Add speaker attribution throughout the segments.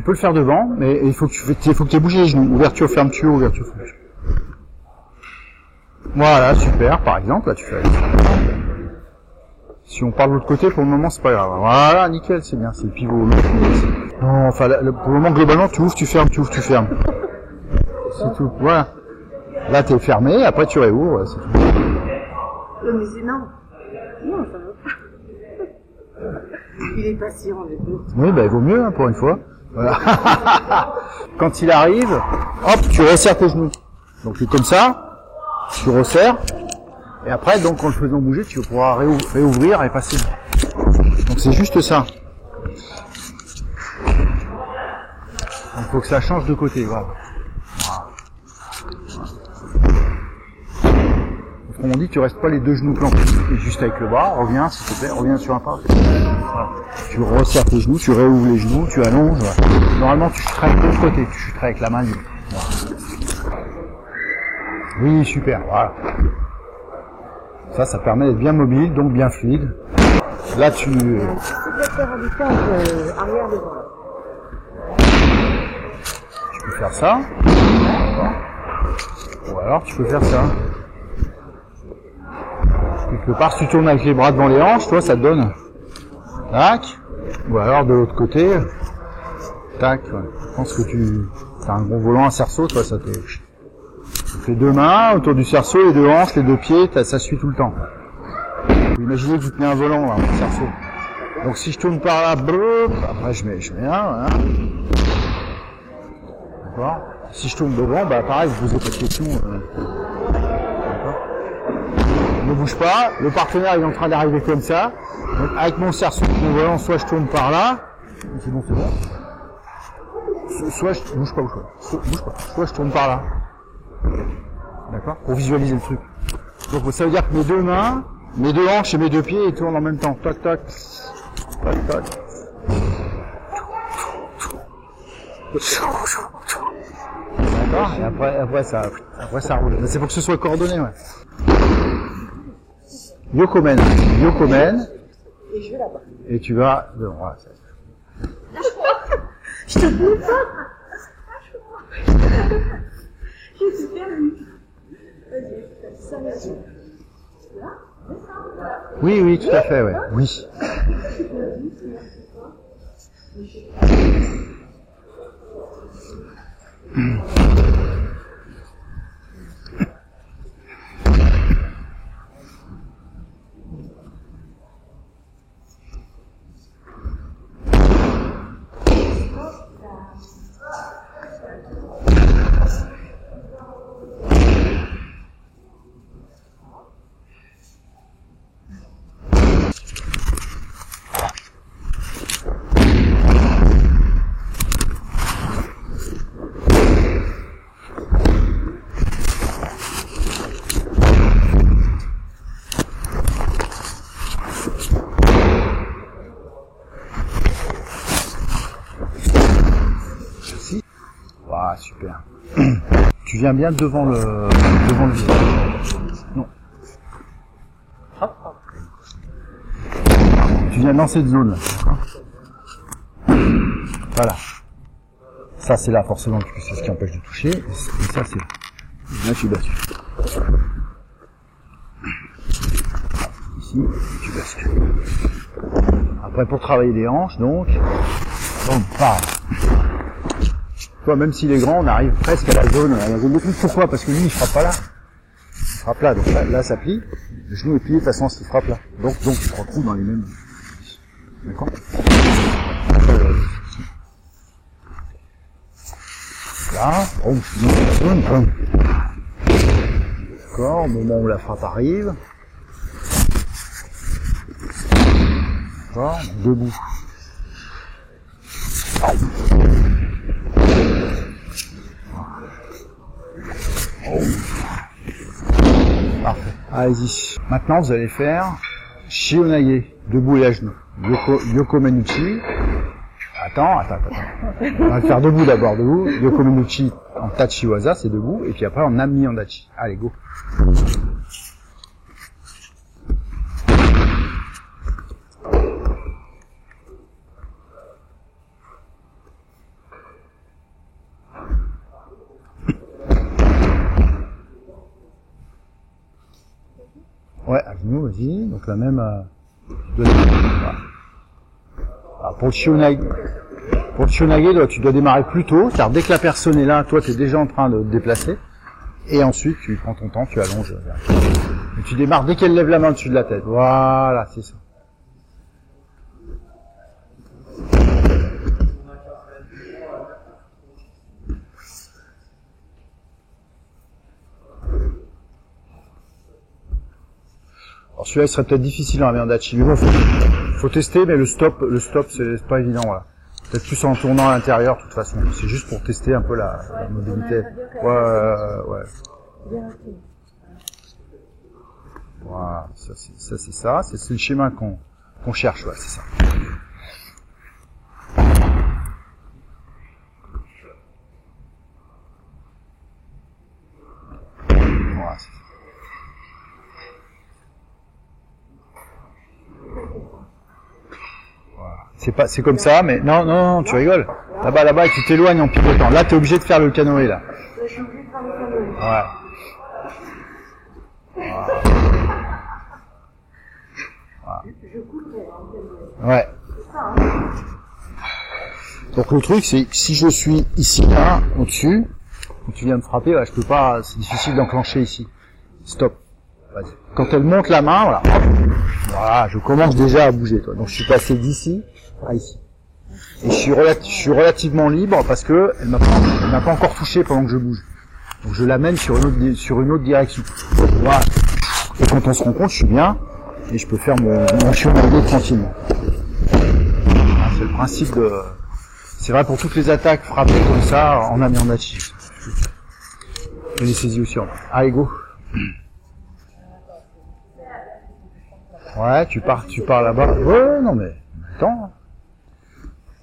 Speaker 1: Tu peux le faire devant, mais il faut que tu aies bougé les genoux. Ouverture, fermeture, ouverture, fermeture. Voilà, super, par exemple, là tu fais. Si on parle de l'autre côté, pour le moment, c'est pas grave. Voilà, nickel, c'est bien, c'est le pivot. Non, enfin, pour le moment, globalement, tu ouvres, tu fermes, tu ouvres, tu fermes. C'est tout, voilà. Là, t'es fermé, après tu réouvres, c'est tout.
Speaker 2: Mais c'est non. Non, ça va pas. Il est patient, le coup.
Speaker 1: Oui, bah, il vaut mieux, hein, pour une fois. Voilà. Quand il arrive, hop, tu resserres tes genoux. Donc, c'est comme ça, tu resserres. Et après, donc, en le faisant bouger, tu pourras réouvrir et passer. Donc, c'est juste ça. Donc, faut que ça change de côté, voilà. Autrement dit, tu restes pas les deux genoux plantés, juste avec le bras, reviens, s'il te plaît, reviens sur un pas. Voilà. Tu resserres tes genoux, tu réouvres les genoux, tu allonges. Voilà. Normalement, tu chuterais de l'autre côté, tu chuterais avec la main libre. Voilà. Oui, super, voilà. Ça permet d'être bien mobile, donc bien fluide. Là, tu...
Speaker 2: Tu peux faire un distance arrière-devant.
Speaker 1: Tu peux faire ça. Ou alors, tu peux faire ça. Quelque part, si tu tournes avec les bras devant les hanches, toi, ça te donne. Tac. Ou alors, de l'autre côté. Tac. Ouais. Je pense que tu as un gros volant, un cerceau, toi, ça te... Tu fais deux mains autour du cerceau, les deux hanches, les deux pieds, ça suit tout le temps. Vous imaginez que vous tenez un volant, là, un cerceau. Donc, si je tourne par là, brrr, après, je mets un, voilà. D'accord. Si je tourne devant, bah, pareil, vous posez pas de questions. Ne bouge pas, le partenaire il est en train d'arriver comme ça, donc avec mon cerceau, mon volant, soit je tourne par là, c'est bon, soit je bouge pas, soit je tourne par là, d'accord, pour visualiser le truc. Donc ça veut dire que mes deux mains, mes deux hanches et mes deux pieds ils tournent en même temps, tac tac, tac tac. D'accord, et après ça roule. Mais c'est pour que ce soit coordonné, ouais. Yokomen.
Speaker 2: Et je vais là-bas.
Speaker 1: Et tu vas devant. Voilà,
Speaker 2: Je te dis pas. Je suis perdue. Vas-y, ça
Speaker 1: oui, tout à fait, ouais. Oui. Ah, super. Tu viens bien devant le visage. Non. Hop, hop. Tu viens dans cette zone. Voilà. Ça, c'est là, forcément, parce que c'est ce qui empêche de toucher. Et ça, c'est là. Là, tu bascules. Ici, tu bascules. Après, pour travailler les hanches, donc pareil. Toi, même s'il est grand, on arrive presque à la zone de pli. Pourquoi? Parce que lui, il frappe pas là. Il frappe là. Donc là, ça plie. Le genou est plié de façon à ce qu'il frappe là. Donc, tu te retrouves dans les mêmes... D'accord? Là, on finit la zone. D'accord, au moment où la frappe arrive. D'accord, debout. Parfait. Allez-y. Maintenant, vous allez faire Shionage, debout et à genoux. Yoko Menuchi. Attends. On va le faire debout d'abord, debout. Yoko Menuchi en Tachiwaza, c'est debout. Et puis après, en Nami en Dachi. Allez, go. Ouais, Agnew, vas-y. Donc la même... voilà. Alors, pour le Shionage, tu dois démarrer plus tôt, car dès que la personne est là, toi, tu es déjà en train de te déplacer. Et ensuite, tu prends ton temps, tu allonges. Et tu démarres dès qu'elle lève la main au-dessus de la tête. Voilà, c'est ça. Alors celui-là, il serait peut-être difficile en Amiandachi. Mais bon, faut tester, mais le stop, c'est pas évident, voilà. Peut-être plus en tournant à l'intérieur, de toute façon. C'est juste pour tester un peu la mobilité. Ouais. Voilà, ça c'est ça. C'est le schéma qu'on cherche, ouais, c'est ça. Voilà, c'est ça. C'est comme ça, mais non, tu rigoles. Là-bas, tu t'éloignes en pivotant. Là, t'es obligé de faire le canoë, là.
Speaker 2: Je suis obligée de faire le canoë.
Speaker 1: Ouais.
Speaker 2: Je couperai en canoë.
Speaker 1: Ouais.
Speaker 2: C'est ça, hein.
Speaker 1: Donc le truc, c'est que si je suis ici, là, au-dessus, quand tu viens me frapper, là, je peux pas, c'est difficile d'enclencher ici. Stop. Vas-y. Quand elle monte la main, voilà, hop, voilà, je commence déjà à bouger, toi. Donc je suis passé d'ici à ici. Et je suis relativement libre parce que elle m'a pas encore touché pendant que je bouge. Donc je l'amène sur une autre direction. Voilà. Et quand on se rend compte, je suis bien et je peux faire mon chevalier tranquillement. Voilà, c'est le principe de. C'est vrai pour toutes les attaques frappées comme ça en Amiandachi. Et les saisies aussi. Allez, go. Ouais, tu pars là-bas. Ouais, non mais attends.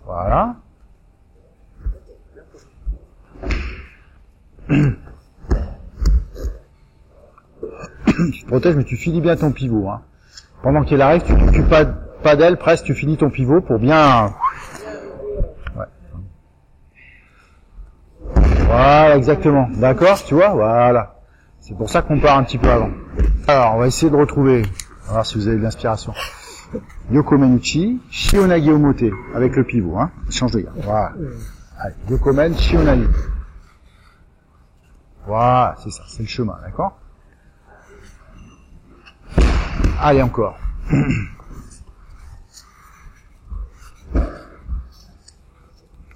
Speaker 1: Voilà. Tu te protèges, mais tu finis bien ton pivot. Hein. Pendant qu'elle arrive, tu t'occupes pas d'elle, presque, tu finis ton pivot pour bien... Ouais. Voilà, exactement. D'accord, tu vois. Voilà. C'est pour ça qu'on part un petit peu avant. Alors, on va essayer de retrouver... On va voir si vous avez de l'inspiration. Yoko Menuchi, Shionage Omote, avec le pivot, hein. Change de garde. Voilà. Allez, Yoko Men, Shionage. Voilà, c'est ça, c'est le chemin, d'accord? Allez, encore.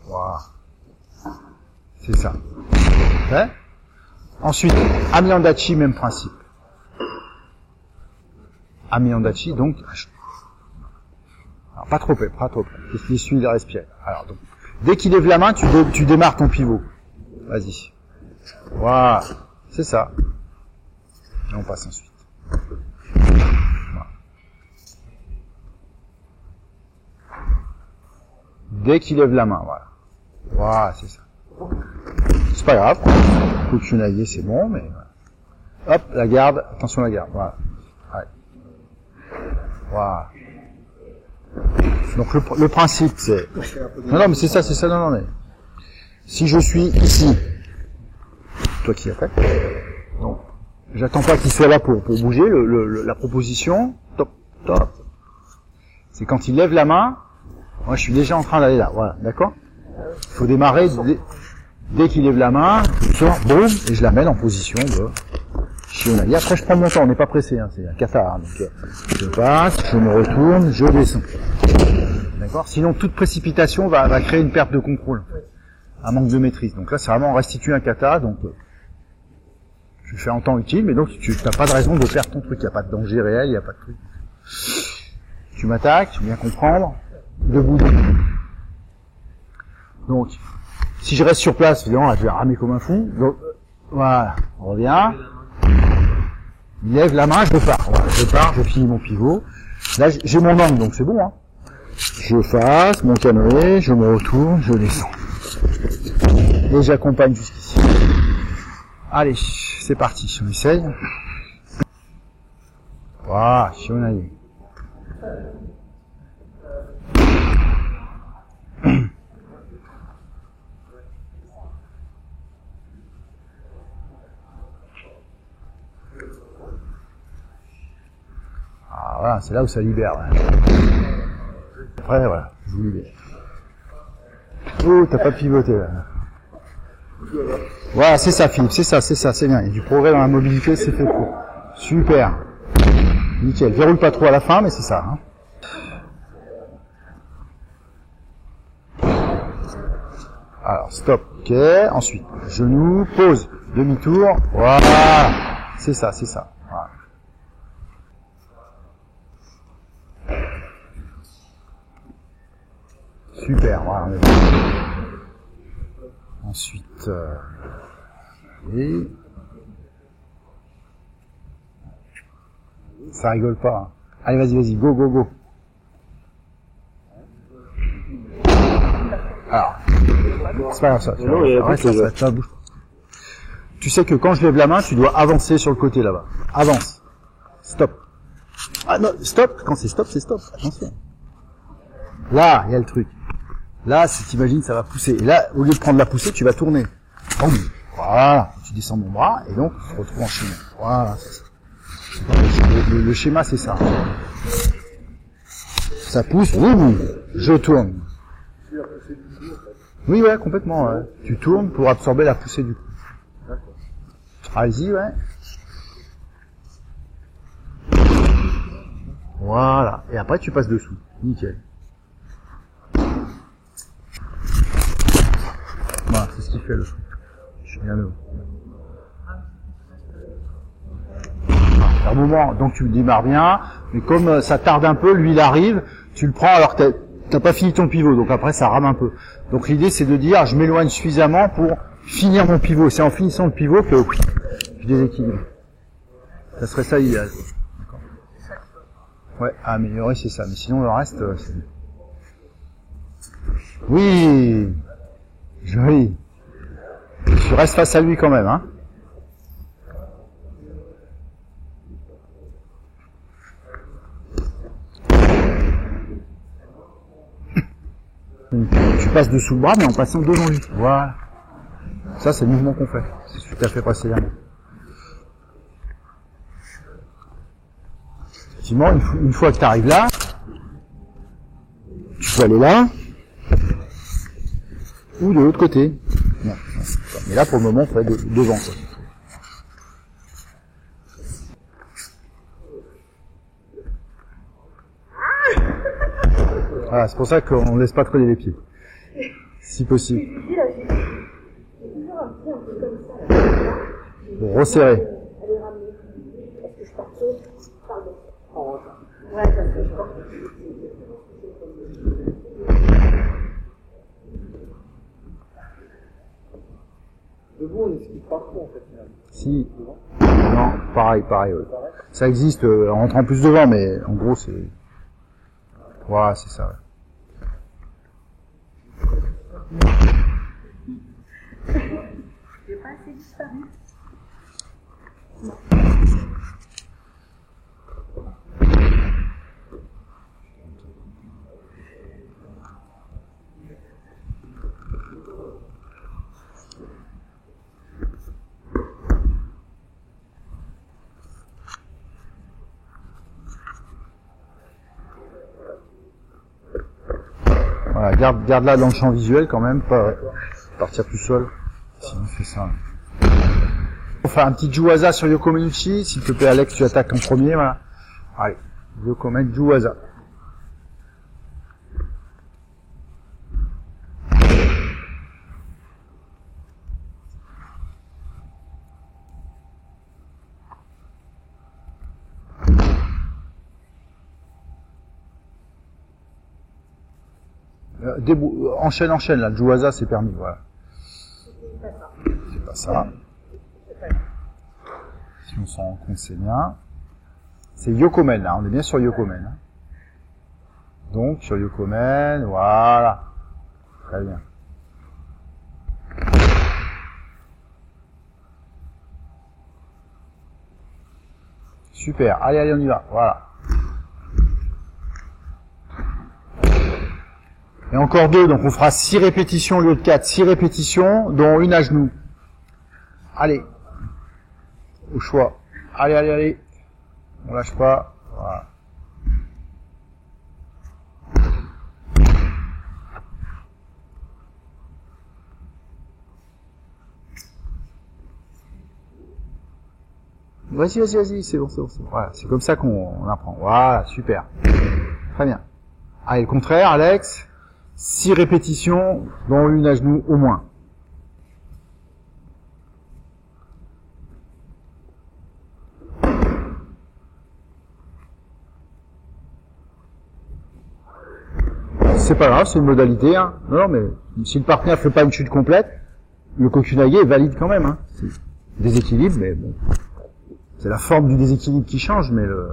Speaker 1: Voilà. C'est ça. Okay. Ensuite, Amiandachi, même principe. Amiandachi, donc, alors, pas trop près. Qu'est-ce qu'il suit de respirer. Alors, donc, dès qu'il lève la main, tu démarres ton pivot. Vas-y. Voilà. C'est ça. Et on passe ensuite. Voilà. Dès qu'il lève la main, voilà. Voilà, c'est ça. C'est pas grave. Coup de chenailler, c'est bon, mais voilà. Hop, la garde. Attention à la garde. Voilà. Ouais. Voilà. Donc le principe c'est... Non mais c'est ça, non mais... Si je suis ici, toi qui attaques, donc j'attends pas qu'il soit là pour bouger, la proposition, top. C'est quand il lève la main, moi je suis déjà en train d'aller là, voilà, d'accord? Il faut démarrer dès qu'il lève la main, je sors, boum, et je l'amène en position de Shionage. Après je prends mon temps, on n'est pas pressé, hein, c'est un kata, hein, donc je passe, je me retourne, je descends. D'accord? Sinon, toute précipitation va créer une perte de contrôle. Un manque de maîtrise. Donc là, c'est vraiment restituer un kata, donc, tu fais en temps utile, mais donc, tu n'as pas de raison de perdre ton truc. Il n'y a pas de danger réel, il n'y a pas de truc. Tu m'attaques, tu viens comprendre, debout. Donc, si je reste sur place, évidemment, là, je vais ramer comme un fou. Donc, voilà. On revient. Il lève la main, je pars. Voilà, je finis mon pivot. Là, j'ai mon angle, donc c'est bon, hein. Je fasse mon canoë, je me retourne, je descends. Et j'accompagne jusqu'ici. Allez, c'est parti, on essaye. Voilà, Shionage. voilà, c'est là où ça libère. Là. Après, voilà, je vous libère. Oh, t'as pas pivoté là. Voilà, c'est ça, Philippe, c'est ça, c'est bien. Il y a du progrès dans la mobilité, c'est fait pour. Super. Nickel. Verroule pas trop à la fin, mais c'est ça. Hein. Alors, stop. Ok. Ensuite, genou, pause, demi-tour. Voilà. C'est ça, c'est ça. Voilà. Super. Voilà. Ensuite, et ça rigole pas. Hein. Allez, vas-y, go, go, go. Alors, c'est pas grave ça. Ça bouge. Tu sais que quand je lève la main, tu dois avancer sur le côté là-bas. Avance. Stop. Ah non, stop. Quand c'est stop, c'est stop. Attention. Là, il y a le truc. Là, si t'imagines, ça va pousser. Et là, au lieu de prendre la poussée, tu vas tourner. Boum. Voilà. Tu descends mon bras et donc tu te retrouves en schéma. Voilà, c'est ça. Le schéma, c'est ça. Ça pousse. Boum. Je tourne. Oui, ouais, complètement. Ouais. Tu tournes pour absorber la poussée du coup. Allez-y, ouais. Voilà. Et après, tu passes dessous. Nickel. Voilà, c'est ce qui fait le truc. Je suis bien là. Un moment, donc tu démarres bien, mais comme ça tarde un peu, lui il arrive, tu le prends alors que t'as pas fini ton pivot, donc après ça rame un peu. Donc l'idée c'est de dire, je m'éloigne suffisamment pour finir mon pivot. C'est en finissant le pivot que je déséquilibre. Ça serait ça l'idéal. Ouais, à améliorer c'est ça, mais sinon le reste, c'est... Oui, joli. Tu restes face à lui quand même, hein. Tu passes dessous le bras, mais en passant devant lui. Voilà. Ça, c'est le mouvement qu'on fait. C'est ce que tu as fait précédemment. Effectivement, une fois que tu arrives là, tu peux aller là, ou de l'autre côté. Non. Mais là, pour le moment, on fait devant, quoi. Voilà, c'est pour ça qu'on ne laisse pas coller les pieds. Si possible. Pour resserrer.
Speaker 3: Debout, on explique pas trop en fait.
Speaker 1: Si. Non, pareil. Ouais. Ça existe en rentrant plus devant, mais en gros c'est... Voilà, c'est ça. Ouais.
Speaker 2: J'ai pas assez disparu.
Speaker 1: Voilà, garde là dans le champ visuel quand même, pas partir tout seul. Sinon c'est ça. On va faire un petit Juwaza sur Yoko Menuchi. S'il te plaît Alex, tu attaques en premier, voilà. Allez, Yoko Men Juwaza. Enchaîne là, Juwaza c'est permis, voilà. C'est pas ça. Si on s'en rend compte, c'est bien. C'est Yoko Men, là, on est bien sur Yoko Men. Hein. Donc, sur Yoko Men, voilà. Très bien. Super, allez, on y va, voilà. Et encore 2, donc on fera 6 répétitions au lieu de 4. 6 répétitions, dont une à genoux. Allez. Au choix. Allez. On lâche pas. Voilà. Vas-y, c'est bon. Voilà, c'est comme ça qu'on apprend. Voilà, super. Très bien. Allez, le contraire, Alex. 6 répétitions, dont une à genoux au moins. C'est pas grave, c'est une modalité. Hein. Non, mais si le partenaire fait pas une chute complète, le kokunage est valide quand même. Hein. C'est déséquilibre, mais bon. C'est la forme du déséquilibre qui change, mais le...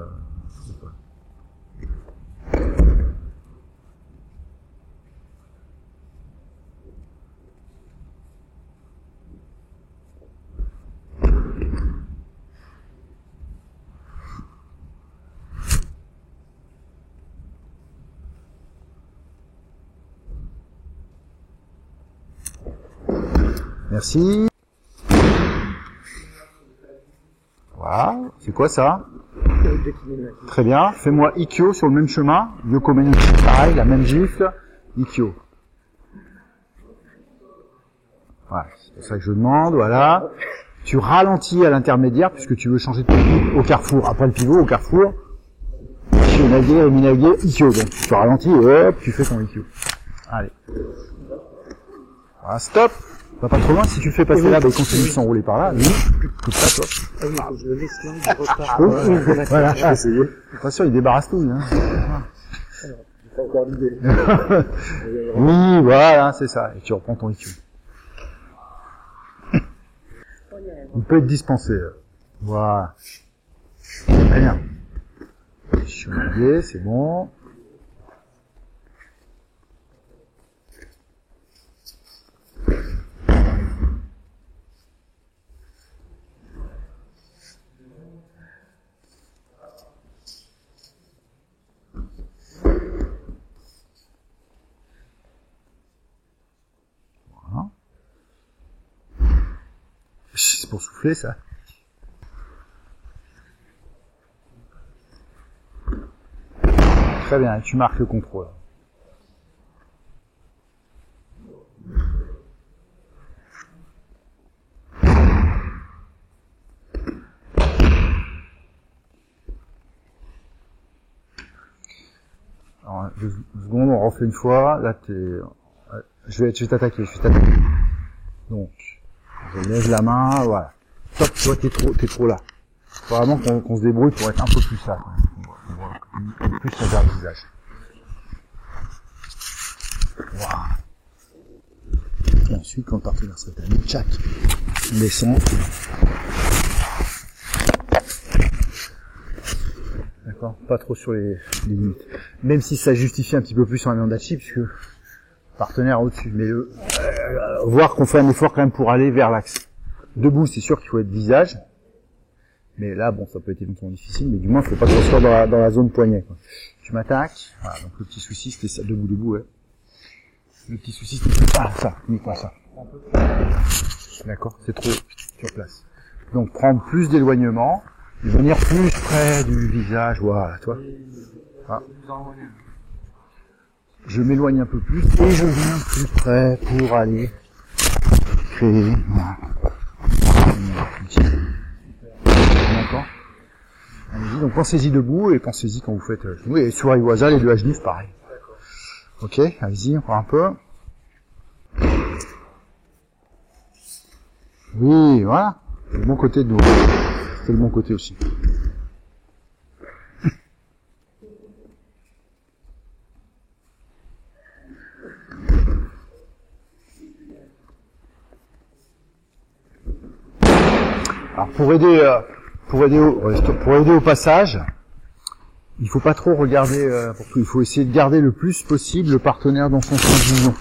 Speaker 1: Merci. Voilà. C'est quoi ça? Très bien. Fais-moi Ikkyo sur le même chemin. Yoko Menuchi, pareil, la même gifle. Ikkyo. Voilà. C'est pour ça que je demande. Voilà. Tu ralentis à l'intermédiaire puisque tu veux changer de technique au carrefour. Après le pivot, au carrefour. Shinage, Eminage, Ikkyo. Donc tu ralentis et hop, tu fais ton Ikkyo. Allez. Voilà, stop. Va pas trop loin, si tu le fais passer là, bah, il continue de s'enrouler par là. Lui, tout ça, toi.
Speaker 3: Ah oui, faut que je le laisse là, je repars.
Speaker 1: Voilà. Je vais essayer. Pas sûr, il débarrasse tout, hein.
Speaker 3: J'ai pas encore l'idée.
Speaker 1: Oui, voilà, c'est ça. Et tu reprends ton IQ. Il peut être dispensé. Voilà. Très bien. Chevalier, c'est bon. C'est pour souffler, ça. Très bien, tu marques le contrôle. Alors, 2 secondes, on refait une fois. Là, je vais t'attaquer, Donc, je lève la main, voilà. Stop, toi, t'es trop là. Faut vraiment qu'on se débrouille pour être un peu plus là. On voit plus vers le visage. Voilà. Et ensuite, quand le partenaire serait terminé, tchac, on descend. D'accord, pas trop sur les limites. Même si ça justifie un petit peu plus en Amiandachi, puisque partenaire au-dessus. Mais voir qu'on fait un effort quand même pour aller vers l'axe. Debout, c'est sûr qu'il faut être visage. Mais là, bon, ça peut être éventuellement difficile, mais du moins, il faut pas qu'on soit dans la zone poignet, quoi. Tu m'attaques. Voilà, donc le petit souci, c'était ça. Debout, ouais. Le petit souci, c'était ça. Uniquement ça. D'accord, c'est trop sur place. Donc, prendre plus d'éloignement. Venir plus près du visage, voilà, toi. Ah. Je m'éloigne un peu plus et je viens plus près pour aller créer. Voilà. D'accord. Allez-y, donc pensez-y debout et pensez-y quand vous faites genoux. Et sur Iwaza, les 2 HDF, pareil. Ok, allez-y, encore un peu. Oui, voilà. C'est le bon côté de nous. C'est le bon côté aussi. Alors pour aider au passage, il faut pas trop regarder pour tout. Il faut essayer de garder le plus possible le partenaire dans son champ de vision.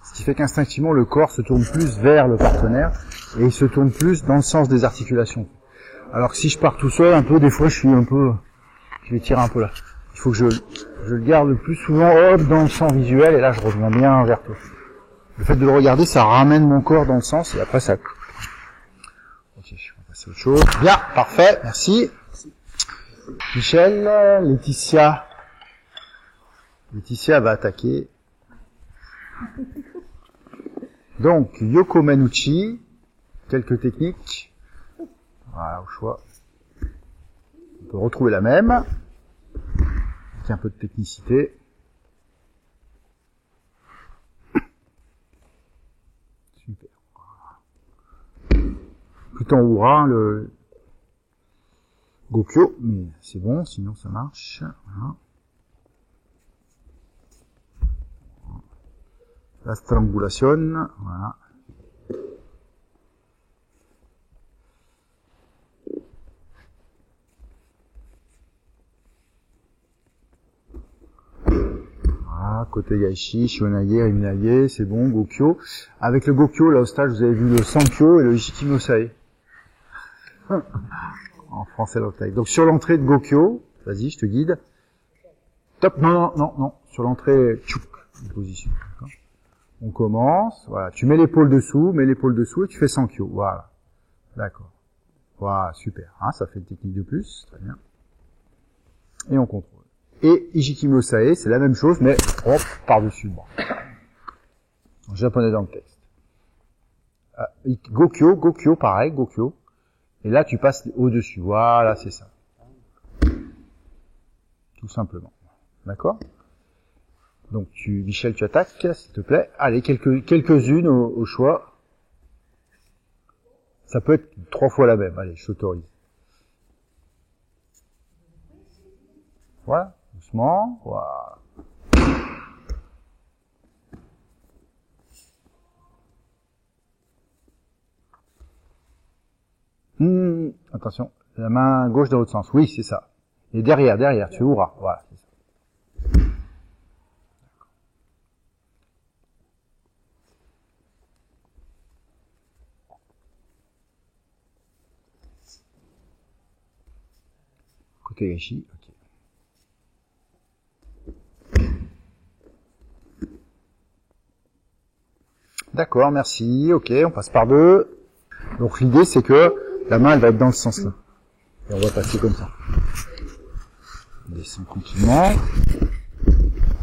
Speaker 1: Ce qui fait qu'instinctivement le corps se tourne plus vers le partenaire et il se tourne plus dans le sens des articulations. Alors que si je pars tout seul, un peu, des fois je vais tirer un peu là. Il faut que je le garde le plus souvent dans le champ visuel et là je reviens bien vers toi. Le fait de le regarder, ça ramène mon corps dans le sens et après ça... Ok, on va passer à autre chose. Bien, parfait, merci. Michel, Laetitia va attaquer. Donc, Yoko Menuchi, quelques techniques. Voilà, au choix. On peut retrouver la même. Avec un peu de technicité. Super. Tout en Oura, le Gokyo, mais c'est bon, sinon ça marche. Voilà. La strangulation, voilà. Voilà, côté Gaishi, Shionage, Riminaye, c'est bon, Gokyo. Avec le Gokyo, là au stage, vous avez vu le Sankyo et le Ishikimosae. En français, l'octave. Donc sur l'entrée de Gokyo, vas-y, je te guide. Top, non. Sur l'entrée, tchouk, une position. D'accord. On commence, voilà, tu mets l'épaule dessous et tu fais Sankyo, voilà. D'accord. Voilà, super. Hein, ça fait une technique de plus, très bien. Et on contrôle. Et Ishikimosae, c'est la même chose, mais hop, par-dessus le bras. En japonais dans le texte. Gokyo, pareil, Gokyo. Et là, tu passes au-dessus. Voilà, c'est ça. Tout simplement. D'accord? Donc, Michel, tu attaques, s'il te plaît. Allez, quelques-unes au choix. Ça peut être 3 fois la même. Allez, je t'autorise. Voilà, doucement. Voilà. Attention, la main gauche dans l'autre sens. Oui, c'est ça. Et derrière, tu ouvras. Voilà, c'est ça. Côté Gaishi, ok. D'accord, merci. Ok, on passe par deux. Donc l'idée, c'est que la main, elle va être dans ce sens-là. Et on va passer comme ça. On descend tranquillement.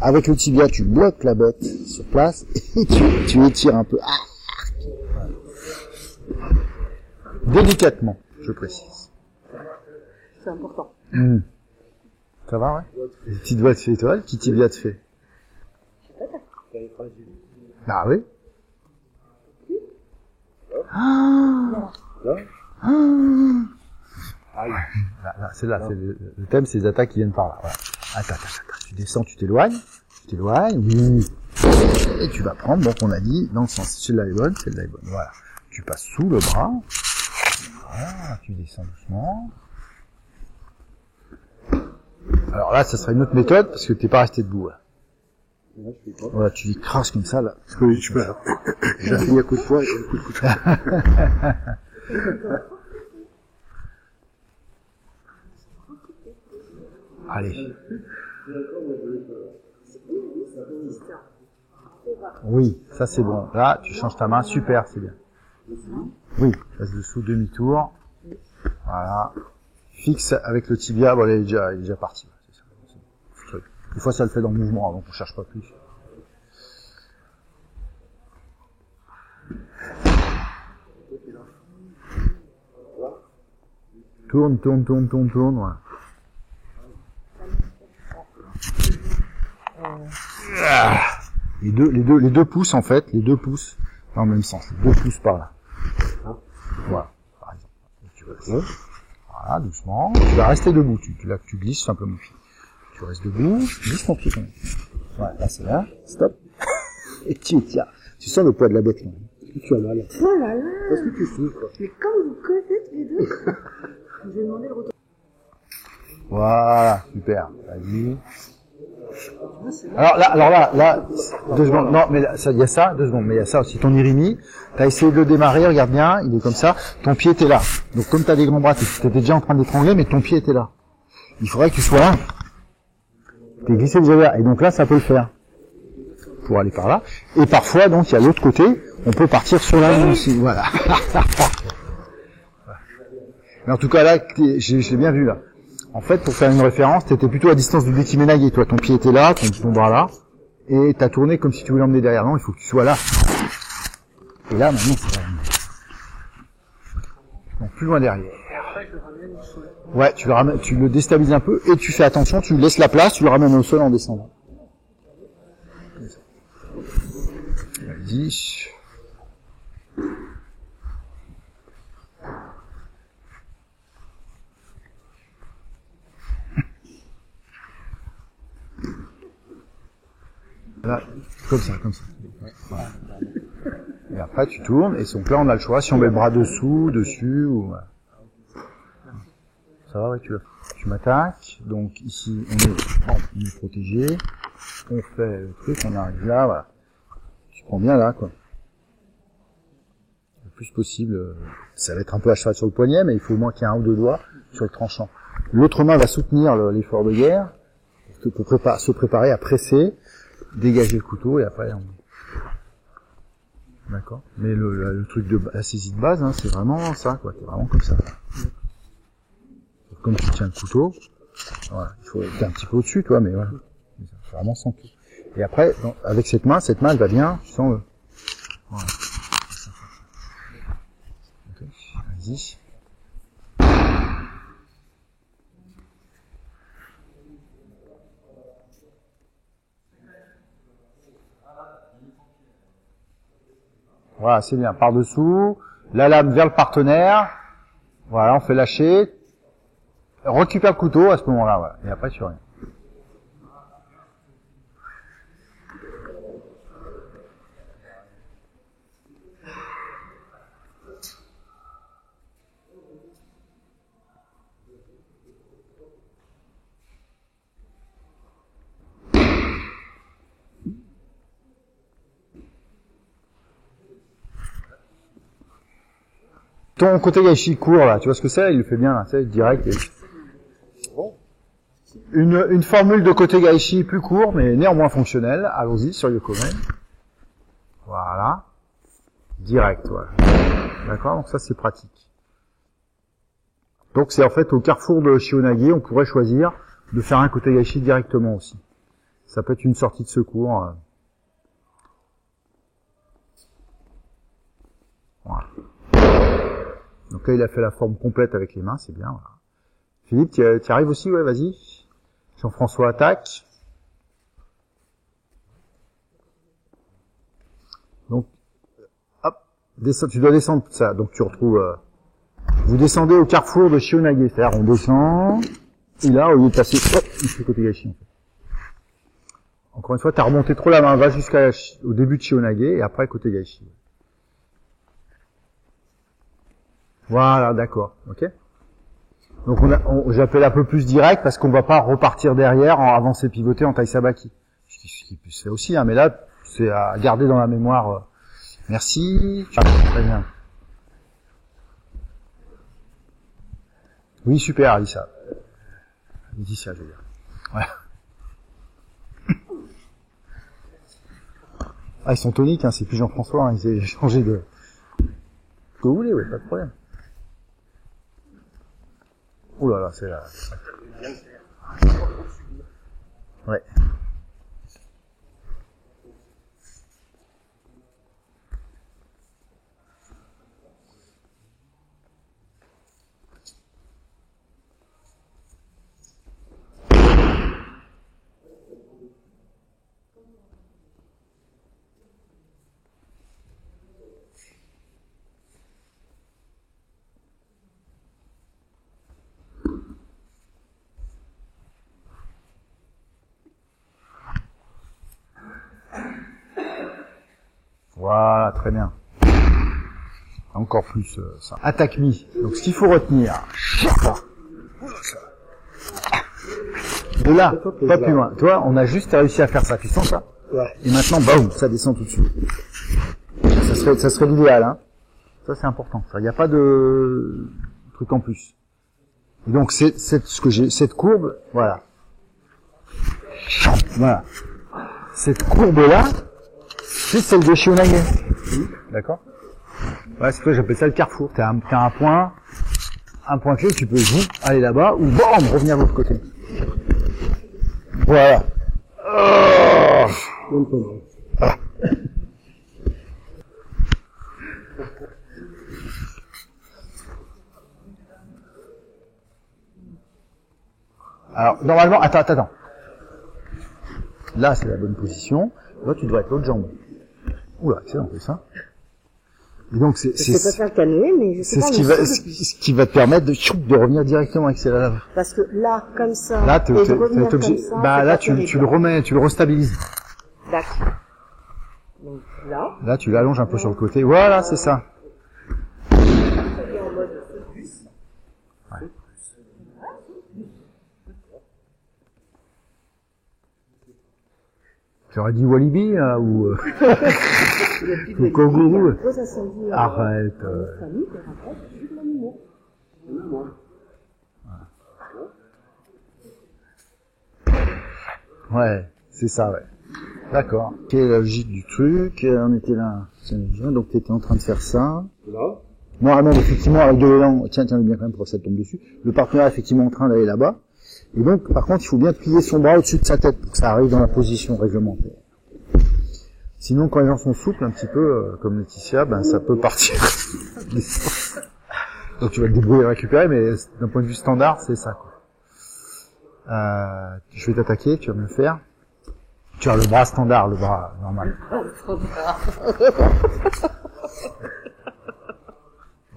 Speaker 1: Avec le tibia, tu bloques la botte sur place et tu étires un peu. Ah. Délicatement, je précise.
Speaker 2: C'est important.
Speaker 1: Ça va, ouais? Les petits doigts de fée, toi, le petit tibia de fée. Ah oui. Là, c'est le thème, c'est les attaques qui viennent par là. Voilà. Attends. Tu descends, tu t'éloignes, oui. Et tu vas prendre, donc on a dit, dans le sens, celle-là est bonne. Voilà. Tu passes sous le bras. Voilà, tu descends doucement. Alors là, ça sera une autre méthode, parce que t'es pas resté debout, là. Voilà, tu écrases comme ça, là.
Speaker 3: Oui, je peux. J'ai fini à coup de poing et un coup de couteau.
Speaker 1: Allez. Oui, ça c'est bon. Là, tu changes ta main, super, c'est bien. Oui, passe dessous, demi-tour. Voilà. Fixe avec le tibia, bon, il est déjà parti. C'est ça. Des fois, ça le fait dans le mouvement, donc on cherche pas plus. Tourne, voilà. Les deux pouces, en fait, dans le même sens, les 2 pouces par là. Voilà, par exemple. Tu restes, voilà, doucement. Tu vas rester debout, tu glisses simplement. Tu restes debout, tu glisses ton pied. Voilà, là, c'est là, stop. Et tu étires. Tu sens le poids de la botte, là. Est-ce que tu as mal?
Speaker 2: Oh là là!
Speaker 3: Est-ce que tu souffres?
Speaker 2: Mais comme vous connaissez tous les deux, je vais demander le retour.
Speaker 1: Voilà, super. Vas-y. Alors là, 2 secondes. Non, mais il y a ça, 2 secondes. Mais il y a ça aussi. Ton irimi, t'as essayé de le démarrer, regarde bien, il est comme ça. Ton pied était là. Donc comme t'as des grands bras, t'étais déjà en train d'étrangler, mais ton pied était là. Il faudrait que tu sois là. T'es glissé déjà là. Et donc là, ça peut le faire. Pour aller par là. Et parfois, donc, il y a l'autre côté, on peut partir sur la main aussi. Voilà. Mais en tout cas, là, je l'ai bien vu, là. En fait, pour faire une référence, t'étais plutôt à distance du Dekimenage, toi, ton pied était là, ton bras là, et t'as tourné comme si tu voulais l'emmener derrière. Non, il faut que tu sois là. Et là, maintenant, c'est là. Donc, plus loin derrière.
Speaker 2: ramènes au sol.
Speaker 1: Ouais, tu le ramènes, tu le déstabilises un peu et tu fais attention, tu laisses la place, tu le ramènes au sol en descendant. Vas-y. Là, comme ça. Voilà. Et après, tu tournes, et donc là, on a le choix, si on met le bras dessous, dessus, ou... Voilà. Ça va, ouais, tu m'attaques, donc ici, on est protégé, on fait le truc, on arrive là, voilà. Tu prends bien là, quoi. Le plus possible, ça va être un peu à cheval sur le poignet, mais il faut au moins qu'il y ait un ou deux doigts sur le tranchant. L'autre main va soutenir l'effort de guerre, pour se préparer à presser, dégager le couteau, et après, D'accord. Mais le truc de la saisie de base, hein, c'est vraiment ça, quoi. T'es vraiment comme ça. Comme tu tiens le couteau, voilà. Il faut être un petit peu au-dessus, toi, mais voilà. C'est vraiment sans tout. Et après, avec cette main, elle va bien, tu sens le... Voilà. Okay. Vas-y. Voilà, c'est bien. Par dessous, la lame vers le partenaire. Voilà, on fait lâcher. Récupère le couteau à ce moment-là, voilà. Et après, tu rien. Ton côté gaishi court, là, tu vois ce que c'est? Il le fait bien, là, tu sais, direct. Une formule de côté gaishi plus court, mais néanmoins fonctionnelle. Allons-y, sur Yokomen. Voilà. Direct, voilà. D'accord? Donc ça, c'est pratique. Donc c'est en fait au carrefour de Shihonage, on pourrait choisir de faire un côté gaishi directement aussi. Ça peut être une sortie de secours. Voilà. Donc là, il a fait la forme complète avec les mains, c'est bien. Voilà. Philippe, tu arrives aussi? Ouais, vas-y. Jean-François attaque. Donc, hop, tu dois descendre ça. Donc tu retrouves... vous descendez au carrefour de Shihonage. C'est-à-dire, on descend, et là, au lieu de passer... Hop, il fait côté gaishi. En fait. Encore une fois, tu as remonté trop la main, va jusqu'au début de Shihonage, et après côté gaishi. Voilà, d'accord, ok. Donc j'appelle un peu plus direct parce qu'on va pas repartir derrière en avancer pivoter en taille sabaki. Ce qui peut se faire aussi, hein, mais là c'est à garder dans la mémoire. Merci. Très bien. Oui, super, Alissa. Laetitia, je veux dire. Ouais. Ah, ils sont toniques, hein, c'est plus Jean-François, hein, ils ont changé de... Ce que vous voulez, ouais, pas de problème. Ouh là là, c'est là. Ouais. Voilà, très bien. Encore plus ça. Attaque mi. Donc ce qu'il faut retenir, de là, pas plus loin. Toi, on a juste réussi à faire ça. Tu sens ça? Ouais. Et maintenant, boum, ça descend tout de suite. Ça serait l'idéal, hein. Ça c'est important. Il n'y a pas de truc en plus. Et donc cette courbe, voilà. Voilà. Cette courbe là, c'est celle de Shihonage. D'accord? Ouais, c'est quoi, j'appelle ça le carrefour. T'as un point clé, tu peux aller là-bas, ou bam, revenir de l'autre côté. Voilà. Ah. Alors, normalement, attends. Là, c'est la bonne position. Là, tu dois être l'autre jambe. Oula, excellent, c'est ça. Et donc,
Speaker 2: Je sais pas faire canoë, mais je sais pas.
Speaker 1: ce qui va te permettre de revenir directement avec ces laves.
Speaker 2: Parce que là, comme ça,
Speaker 1: Là, t'es obligé,
Speaker 2: comme ça,
Speaker 1: bah, là, tu le remets, tu le restabilises.
Speaker 2: D'accord. Donc, là.
Speaker 1: Là, tu l'allonges un peu sur le côté. Voilà, c'est ça. Ouais. J'aurais dit Walibi, là, ou kangourou. Arrête. Ouais, c'est ça, ouais. D'accord. Quelle est la logique du truc? On était là. Donc tu étais en train de faire ça.
Speaker 3: Là.
Speaker 1: Moi, effectivement, avec de l'élan, tiens bien quand même pour que ça tombe dessus. Le partenaire est effectivement en train d'aller là-bas. Et donc, par contre, il faut bien plier son bras au-dessus de sa tête pour que ça arrive dans la position réglementaire. Sinon, quand les gens sont souples un petit peu, comme Laetitia, ben ça peut partir. Donc tu vas te débrouiller à récupérer, mais d'un point de vue standard, c'est ça, quoi. Je vais t'attaquer, tu vas me le faire. Tu as le bras standard, le bras normal.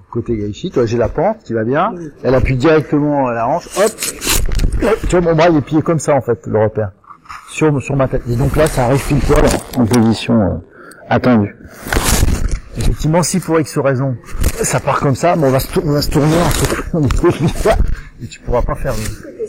Speaker 1: Côté Gaishi, toi j'ai la pente qui va bien. Elle appuie directement la hanche. Hop. Tu vois mon bras il est plié comme ça en fait, le repère. Sur ma tête. Et donc là ça arrive pile poil en position attendue. Effectivement, si pour X raison ça part comme ça, bon, on va se tourner, on est trop et tu pourras pas faire mieux.